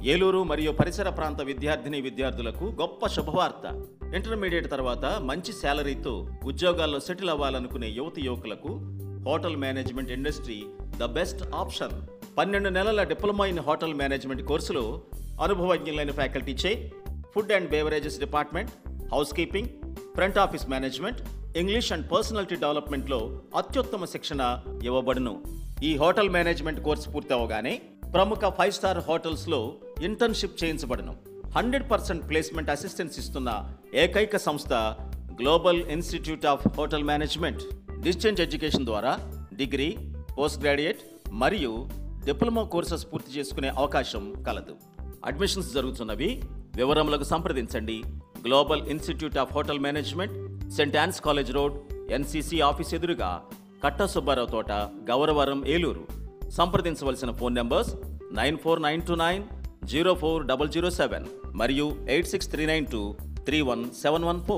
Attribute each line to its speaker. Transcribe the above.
Speaker 1: ఏలూరు మరియు పరిసర ప్రాంత విద్యార్థులకు గొప్ప శుభవార్త. ఇంటర్మీడియట్ తర్వాత మంచి శాలరీతో ఉద్యోగాల్లో సెటిల్ అవ్వాలనుకునే యువకులకు hotel management industry the best option. 12 నెలల డిప్లొమా ఇన్ హోటల్ మేనేజ్మెంట్ కోర్సులో అనుభవజ్ఞులైన ఫ్యాకల్టీచే food and beverages department, housekeeping, front office management, English and personality డెవలప్మెంట్లో అత్యుత్తమ శిక్షణ ఇవ్వబడును. ఈ హోటల్ మేనేజ్మెంట్ కోర్సు పూర్తి అవగానే ప్రముఖ 5 స్టార్ హోటల్స్లో ఇంటర్న్షిప్ చేయించబడును. 100% ప్లేస్మెంట్ అసిస్టెన్స్ ఇస్తున్న ఏకైక సంస్థ global institute of hotel management. Distance education ద్వారా డిగ్రీ, పోస్ట్ గ్రాడ్యుయేట్ మరియు డిప్లొమా కోర్సెస్ పూర్తి చేసుకునే అవకాశం కలదు. అడ్మిషన్స్ జరుగుతున్నవి. వివరములకు సంప్రదించండి. Global institute of hotel management, Saint yawns college road, NCC office ఎదురుగా, కట్ట సుబ్బారావు తోట, గౌరవరం, ఏలూరు. సంప్రదించవలసిన ఫోన్ నంబర్స్ 9492904007 మరియు 86392317114.